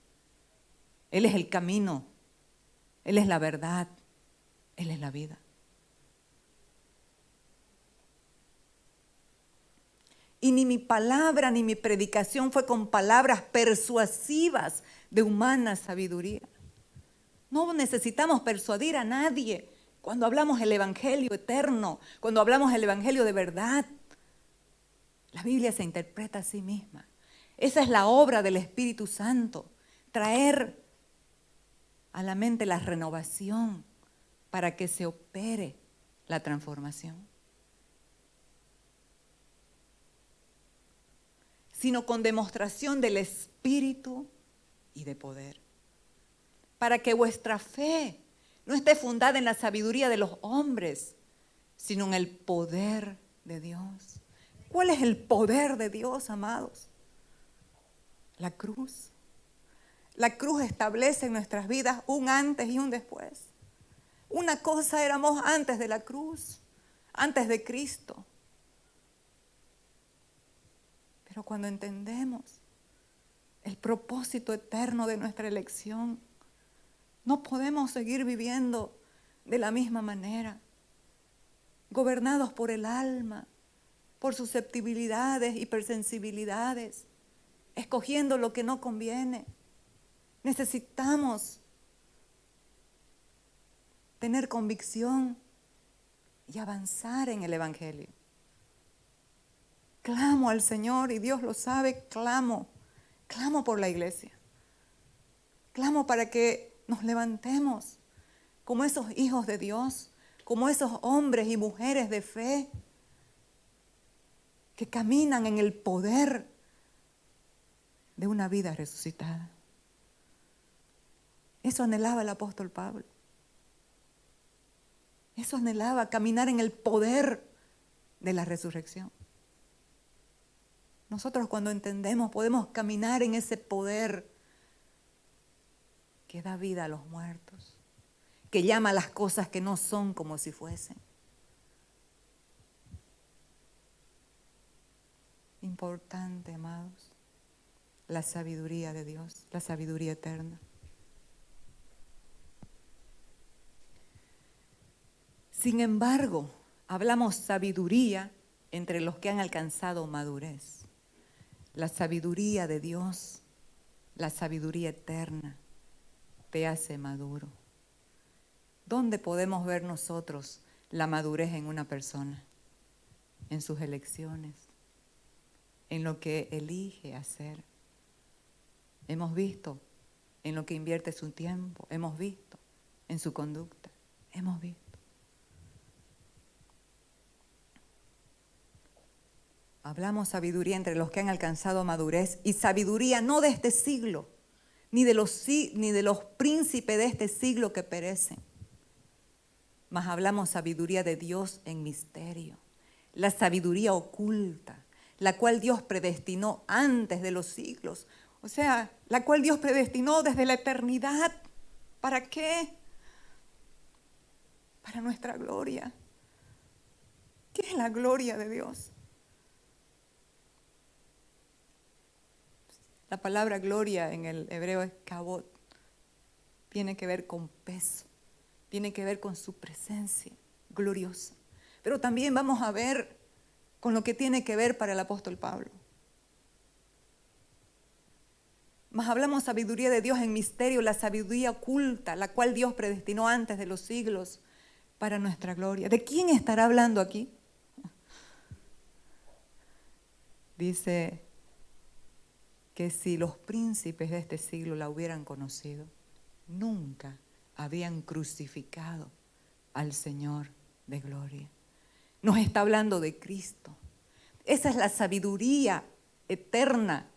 Él es el camino, Él es la verdad, Él es la vida. Y ni mi palabra ni mi predicación fue con palabras persuasivas de humana sabiduría. No necesitamos persuadir a nadie cuando hablamos el evangelio eterno, cuando hablamos el evangelio de verdad. La Biblia se interpreta a sí misma. Esa es la obra del Espíritu Santo, traer a la mente la renovación para que se opere la transformación. Sino con demostración del Espíritu y de poder. Para que vuestra fe no esté fundada en la sabiduría de los hombres, sino en el poder de Dios. ¿Cuál es el poder de Dios, amados? La cruz. La cruz establece en nuestras vidas un antes y un después. Una cosa éramos antes de la cruz, antes de Cristo. Pero cuando entendemos el propósito eterno de nuestra elección, no podemos seguir viviendo de la misma manera, gobernados por el alma, por susceptibilidades, hipersensibilidades, escogiendo lo que no conviene. Necesitamos tener convicción y avanzar en el Evangelio. Clamo al Señor y Dios lo sabe, clamo por la iglesia. Clamo para que nos levantemos como esos hijos de Dios, como esos hombres y mujeres de fe que caminan en el poder de una vida resucitada. Eso anhelaba el apóstol Pablo. Eso anhelaba, caminar en el poder de la resurrección. Nosotros cuando entendemos podemos caminar en ese poder que da vida a los muertos, que llama a las cosas que no son como si fuesen. Importante, amados, la sabiduría de Dios, la sabiduría eterna. Sin embargo, hablamos sabiduría entre los que han alcanzado madurez. La sabiduría de Dios, la sabiduría eterna, te hace maduro. ¿Dónde podemos ver nosotros la madurez en una persona? En sus elecciones, en lo que elige hacer. Hemos visto en lo que invierte su tiempo, hemos visto en su conducta, hemos visto. Hablamos sabiduría entre los que han alcanzado madurez, y sabiduría no de este siglo, ni de los príncipes de este siglo que perecen, mas hablamos sabiduría de Dios en misterio, la sabiduría oculta, la cual Dios predestinó antes de los siglos, o sea, la cual Dios predestinó desde la eternidad. ¿Para qué? Para nuestra gloria. ¿Qué es la gloria de Dios? La palabra gloria en el hebreo es kabod. Tiene que ver con peso, tiene que ver con su presencia gloriosa. Pero también vamos a ver con lo que tiene que ver para el apóstol Pablo. Mas hablamos sabiduría de Dios en misterio, la sabiduría oculta, la cual Dios predestinó antes de los siglos para nuestra gloria. ¿De quién estará hablando aquí? Dice que si los príncipes de este siglo la hubieran conocido, nunca habían crucificado al Señor de gloria. Nos está hablando de Cristo. Esa es la sabiduría eterna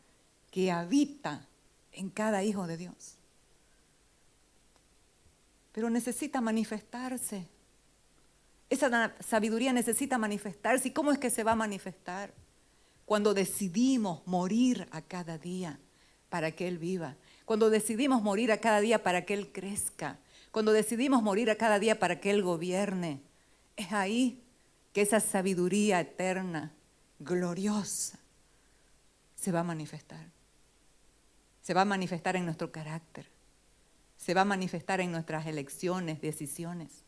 que habita en cada hijo de Dios. Pero necesita manifestarse. Esa sabiduría necesita manifestarse. ¿Y cómo es que se va a manifestar? Cuando decidimos morir a cada día para que Él viva. Cuando decidimos morir a cada día para que Él crezca. Cuando decidimos morir a cada día para que Él gobierne. Es ahí que esa sabiduría eterna, gloriosa, se va a manifestar. Se va a manifestar en nuestro carácter. Se va a manifestar en nuestras elecciones, decisiones.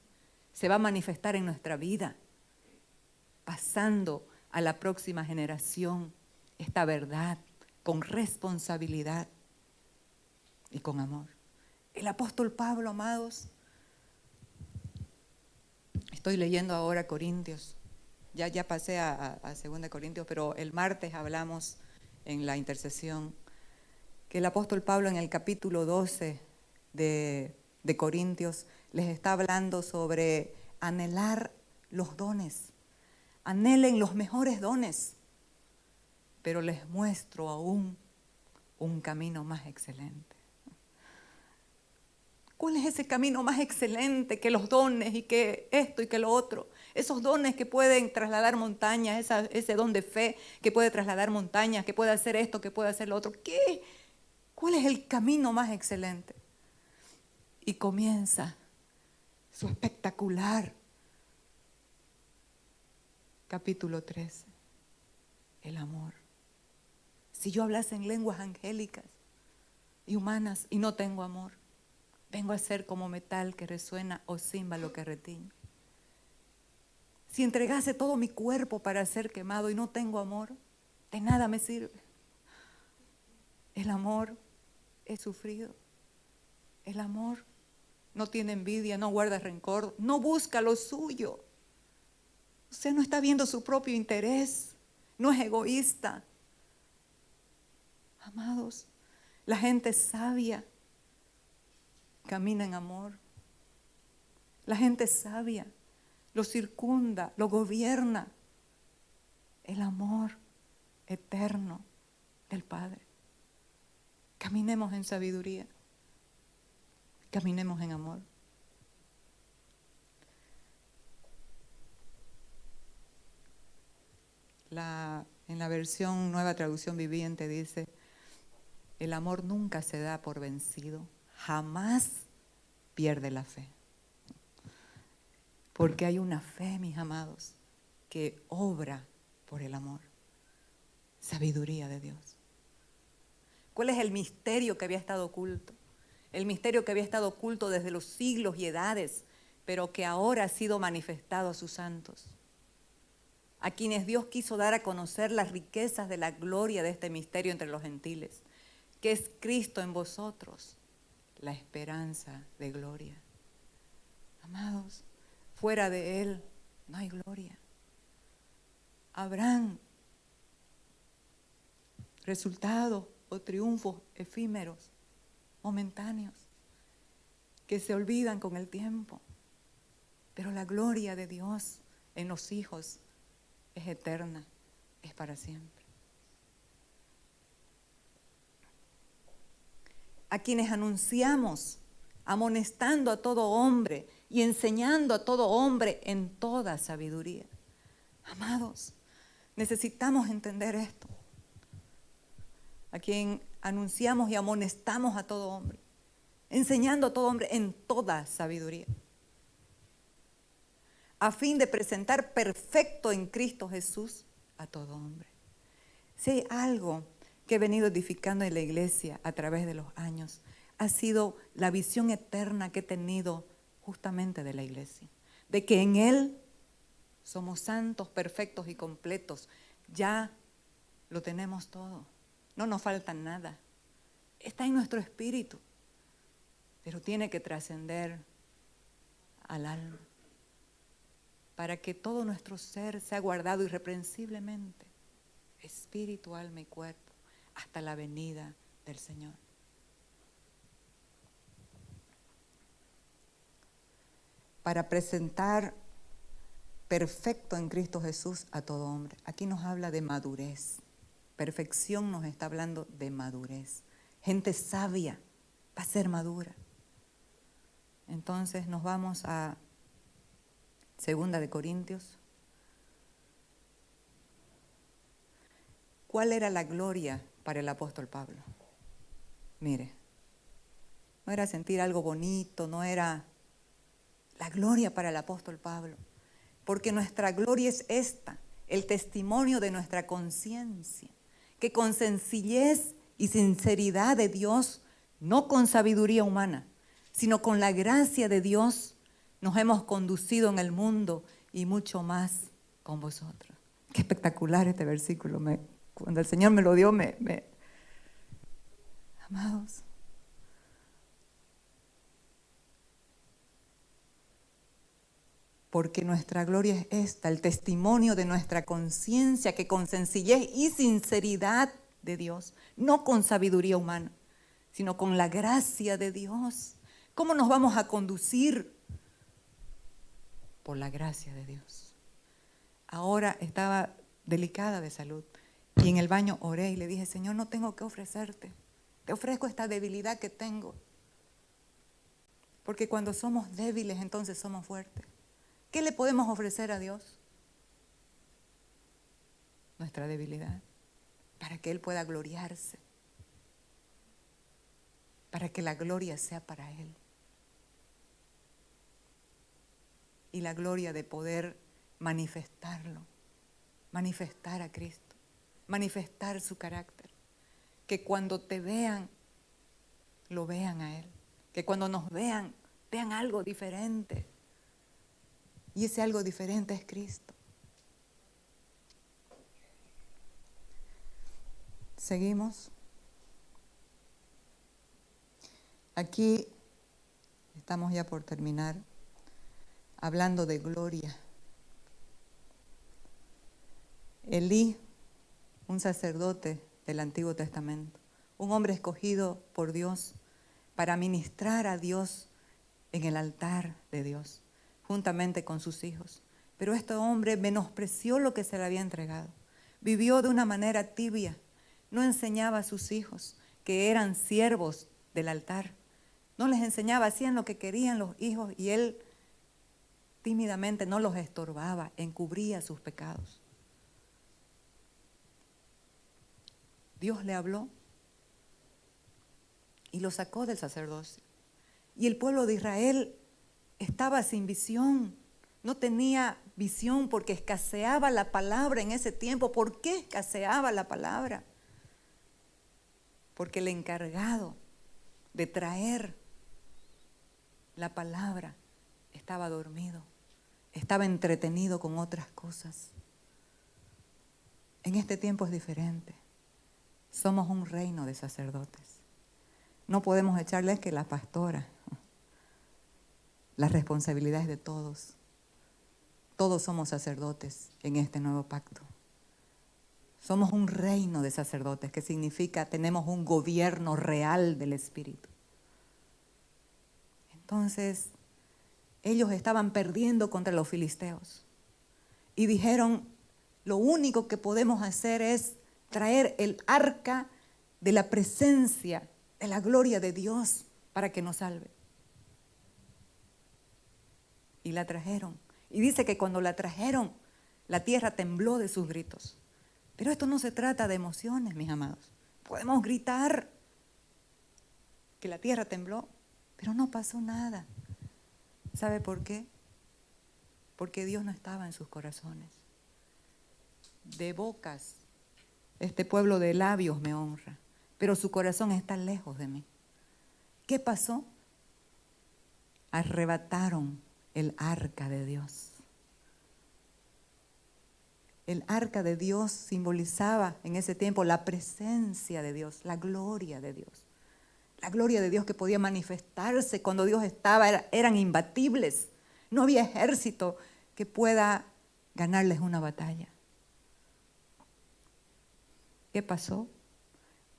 Se va a manifestar en nuestra vida, pasando a la próxima generación esta verdad con responsabilidad y con amor. El apóstol Pablo, amados, estoy leyendo ahora Corintios, ya pasé a 2 Corintios, pero el martes hablamos en la intercesión que el apóstol Pablo en el capítulo 12 de Corintios les está hablando sobre anhelar los dones. Anhelen los mejores dones, pero les muestro aún un camino más excelente. ¿Cuál es ese camino más excelente que los dones y que esto y que lo otro? Esos dones que pueden trasladar montañas, ese don de fe que puede trasladar montañas, que puede hacer esto, que puede hacer lo otro. ¿Qué? ¿Cuál es el camino más excelente? Y comienza su espectacular capítulo 13, el amor. Si yo hablase en lenguas angélicas y humanas y no tengo amor, vengo a ser como metal que resuena o címbalo que retiñe. Si entregase todo mi cuerpo para ser quemado y no tengo amor, de nada me sirve. El amor es sufrido. El amor no tiene envidia, no guarda rencor, no busca lo suyo. Usted no está viendo su propio interés, no es egoísta. Amados, la gente sabia camina en amor. La gente sabia lo circunda, lo gobierna. El amor eterno del Padre. Caminemos en sabiduría. Caminemos en amor. En la versión Nueva Traducción Viviente dice: el amor nunca se da por vencido, jamás pierde la fe. Porque hay una fe, mis amados, que obra por el amor. Sabiduría de Dios. ¿Cuál es el misterio que había estado oculto? El misterio que había estado oculto desde los siglos y edades, pero que ahora ha sido manifestado a sus santos. a quienes Dios quiso dar a conocer las riquezas de la gloria de este misterio entre los gentiles, que es Cristo en vosotros, la esperanza de gloria. Amados, fuera de Él no hay gloria. Habrán resultados o triunfos efímeros, momentáneos, que se olvidan con el tiempo. Pero la gloria de Dios en los hijos es eterna, es para siempre. A quienes anunciamos, amonestando a todo hombre y enseñando a todo hombre en toda sabiduría. Amados, necesitamos entender esto. A quien anunciamos y amonestamos a todo hombre, enseñando a todo hombre en toda sabiduría, a fin de presentar perfecto en Cristo Jesús a todo hombre. Si hay algo que he venido edificando en la iglesia a través de los años, ha sido la visión eterna que he tenido justamente de la iglesia, de que en Él somos santos, perfectos y completos. Ya lo tenemos todo, no nos falta nada, está en nuestro espíritu, pero tiene que trascender al alma, para que todo nuestro ser sea guardado irreprensiblemente, espíritu, alma y cuerpo, hasta la venida del Señor. Para presentar perfecto en Cristo Jesús a todo hombre. Aquí nos habla de madurez. Perfección nos está hablando de madurez. Gente sabia va a ser madura. Entonces nos vamos a 2 de Corintios. ¿Cuál era la gloria para el apóstol Pablo? Mire, no era sentir algo bonito, no era la gloria para el apóstol Pablo, porque nuestra gloria es esta, el testimonio de nuestra conciencia, que con sencillez y sinceridad de Dios, no con sabiduría humana, sino con la gracia de Dios, nos hemos conducido en el mundo y mucho más con vosotros. Qué espectacular este versículo. Cuando el Señor me lo dio, amados, porque nuestra gloria es esta, el testimonio de nuestra conciencia, que con sencillez y sinceridad de Dios, no con sabiduría humana, sino con la gracia de Dios. ¿Cómo nos vamos a conducir? Por la gracia de Dios. Ahora estaba delicada de salud y en el baño oré y le dije, Señor, no tengo que ofrecerte, te ofrezco esta debilidad que tengo, porque cuando somos débiles entonces somos fuertes. ¿Qué le podemos ofrecer a Dios? Nuestra debilidad, para que Él pueda gloriarse, para que la gloria sea para Él. Y la gloria de poder manifestarlo, manifestar a Cristo, manifestar su carácter. Que cuando te vean, lo vean a Él. Que cuando nos vean, vean algo diferente. Y ese algo diferente es Cristo. Seguimos. Aquí estamos ya por terminar, hablando de gloria. Elí, un sacerdote del Antiguo Testamento, un hombre escogido por Dios para ministrar a Dios en el altar de Dios, juntamente con sus hijos. Pero este hombre menospreció lo que se le había entregado. Vivió de una manera tibia. No enseñaba a sus hijos, que eran siervos del altar. No les enseñaba, hacían lo que querían los hijos y él tímidamente no los estorbaba, encubría sus pecados. Dios le habló y lo sacó del sacerdocio. Y el pueblo de Israel estaba sin visión, no tenía visión porque escaseaba la palabra en ese tiempo. ¿Por qué escaseaba la palabra? Porque el encargado de traer la palabra estaba dormido, estaba entretenido con otras cosas. En este tiempo es diferente. Somos un reino de sacerdotes. No podemos echarles que la pastora. La responsabilidad es de todos. Todos somos sacerdotes en este nuevo pacto. Somos un reino de sacerdotes, que significa tenemos un gobierno real del Espíritu. Entonces, ellos estaban perdiendo contra los filisteos y dijeron, lo único que podemos hacer es traer el arca de la presencia, de la gloria de Dios para que nos salve. Y la trajeron. Y dice que cuando la trajeron, la tierra tembló de sus gritos. Pero esto no se trata de emociones, mis amados. Podemos gritar que la tierra tembló, pero no pasó nada. ¿Sabe por qué? Porque Dios no estaba en sus corazones. De bocas, este pueblo de labios me honra, pero su corazón está lejos de mí. ¿Qué pasó? Arrebataron el arca de Dios. El arca de Dios simbolizaba en ese tiempo la presencia de Dios, la gloria de Dios. La gloria de Dios que podía manifestarse cuando Dios estaba, eran imbatibles. No había ejército que pueda ganarles una batalla. ¿Qué pasó?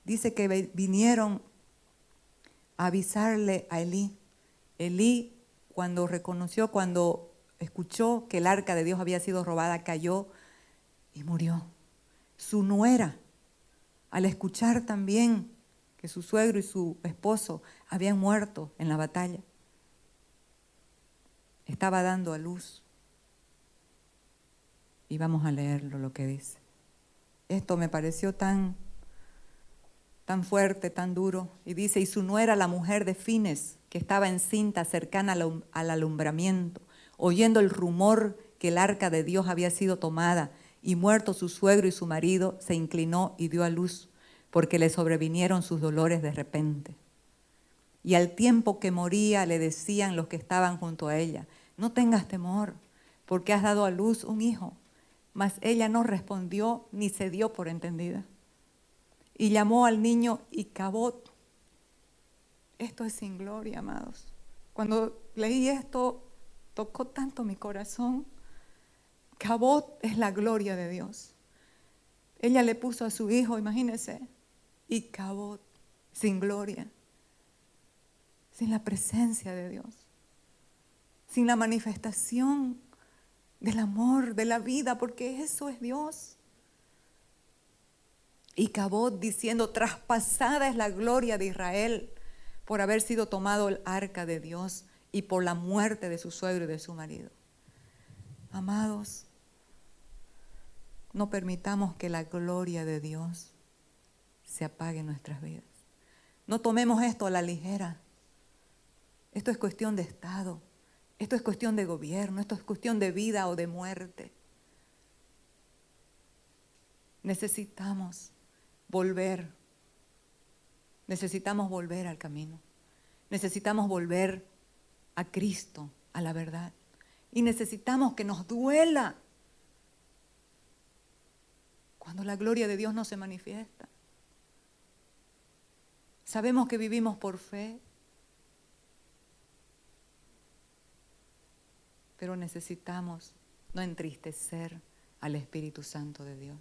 Dice que vinieron a avisarle a Elí. Elí, cuando escuchó que el arca de Dios había sido robada, cayó y murió. Su nuera, al escuchar también que su suegro y su esposo habían muerto en la batalla, estaba dando a luz. Y vamos a leerlo lo que dice. Esto me pareció tan fuerte, tan duro. Y dice, y su nuera, la mujer de Fines, que estaba encinta cercana al alumbramiento, oyendo el rumor que el arca de Dios había sido tomada, y muerto su suegro y su marido, se inclinó y dio a luz, porque le sobrevinieron sus dolores de repente. Y al tiempo que moría le decían los que estaban junto a ella, no tengas temor, porque has dado a luz un hijo. Mas ella no respondió ni se dio por entendida. Y llamó al niño Icabod. Esto es sin gloria, amados. Cuando leí esto, tocó tanto mi corazón. Icabod es la gloria de Dios. Ella le puso a su hijo, imagínense, Icabod, sin gloria, sin la presencia de Dios, sin la manifestación del amor, de la vida, porque eso es Dios. Icabod diciendo, traspasada es la gloria de Israel por haber sido tomado el arca de Dios y por la muerte de su suegro y de su marido. Amados, no permitamos que la gloria de Dios se apague en nuestras vidas. No tomemos esto a la ligera. Esto es cuestión de Estado. Esto es cuestión de gobierno. Esto es cuestión de vida o de muerte. Necesitamos volver. Necesitamos volver al camino. Necesitamos volver a Cristo, a la verdad. Y necesitamos que nos duela cuando la gloria de Dios no se manifiesta. Sabemos que vivimos por fe, pero necesitamos no entristecer al Espíritu Santo de Dios.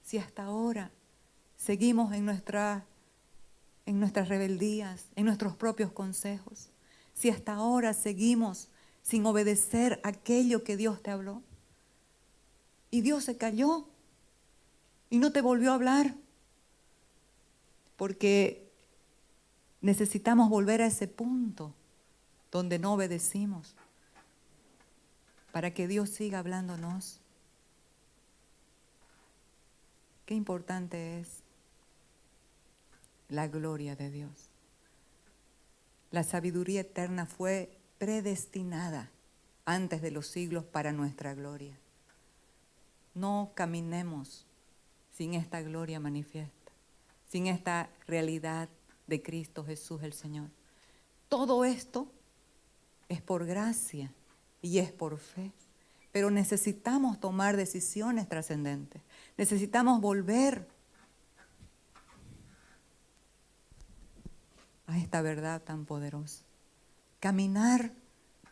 Si hasta ahora seguimos en nuestras rebeldías, en nuestros propios consejos, si hasta ahora seguimos sin obedecer aquello que Dios te habló, y Dios se calló y no te volvió a hablar, porque necesitamos volver a ese punto donde no obedecimos para que Dios siga hablándonos. Qué importante es la gloria de Dios. La sabiduría eterna fue predestinada antes de los siglos para nuestra gloria. No caminemos sin esta gloria manifiesta, sin esta realidad de Cristo Jesús el Señor. Todo esto es por gracia y es por fe, pero necesitamos tomar decisiones trascendentes. Necesitamos volver a esta verdad tan poderosa. Caminar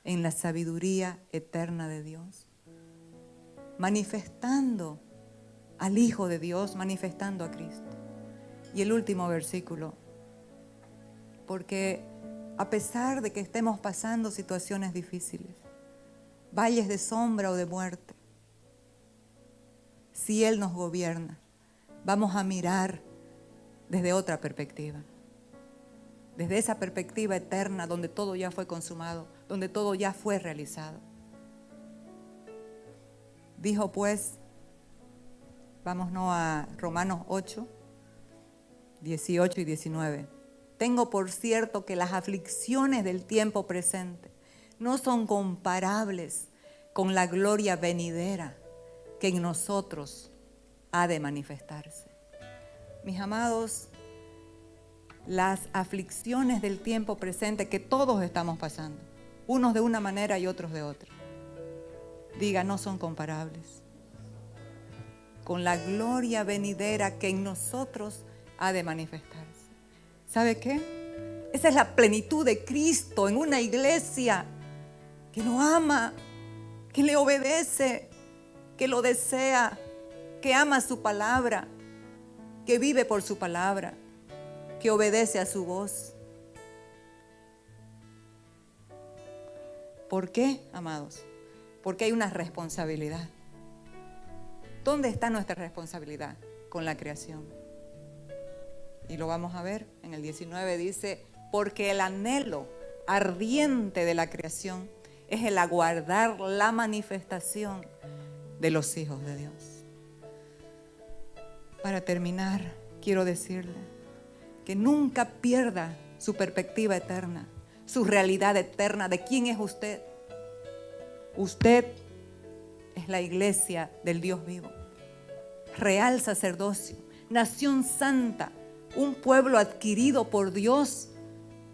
en la sabiduría eterna de Dios. Manifestando al Hijo de Dios, manifestando a Cristo. Y el último versículo. Porque a pesar de que estemos pasando situaciones difíciles, valles de sombra o de muerte, si Él nos gobierna, vamos a mirar desde otra perspectiva. Desde esa perspectiva eterna donde todo ya fue consumado, donde todo ya fue realizado. Dijo pues, vámonos a Romanos 8, 18 y 19. Tengo por cierto que las aflicciones del tiempo presente no son comparables con la gloria venidera que en nosotros ha de manifestarse. Mis amados, las aflicciones del tiempo presente que todos estamos pasando, unos de una manera y otros de otra, diga, no son comparables con la gloria venidera que en nosotros ha de manifestarse. ¿Sabe qué? Esa es la plenitud de Cristo en una iglesia que lo ama, que le obedece, que lo desea, que ama su palabra, que vive por su palabra, que obedece a su voz. ¿Por qué, amados? Porque hay una responsabilidad. ¿Dónde está nuestra responsabilidad? Con la creación. Y lo vamos a ver, en el 19 dice, porque el anhelo ardiente de la creación es el aguardar la manifestación de los hijos de Dios. Para terminar, quiero decirle que nunca pierda su perspectiva eterna, su realidad eterna de quién es usted. Usted es la iglesia del Dios vivo, real sacerdocio, nación santa, un pueblo adquirido por Dios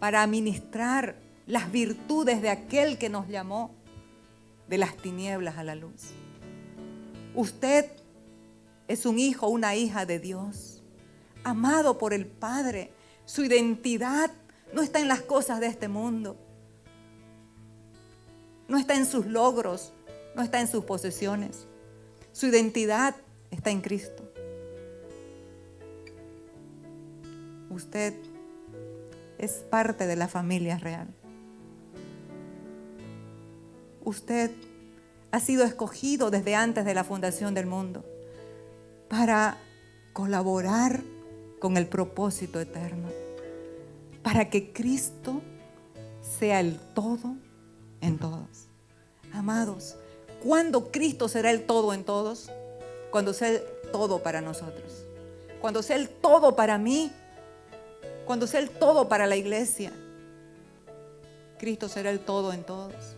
para administrar las virtudes de aquel que nos llamó de las tinieblas a la luz. Usted es un hijo, una hija de Dios, amado por el Padre. Su identidad no está en las cosas de este mundo, no está en sus logros, no está en sus posesiones. Su identidad está en Cristo. Usted es parte de la familia real. Usted ha sido escogido desde antes de la fundación del mundo para colaborar con el propósito eterno, para que Cristo sea el todo en todos. Amados, ¿cuándo Cristo será el todo en todos? Cuando sea el todo para nosotros, cuando sea el todo para mí, cuando sea el todo para la iglesia. Cristo será el todo en todos.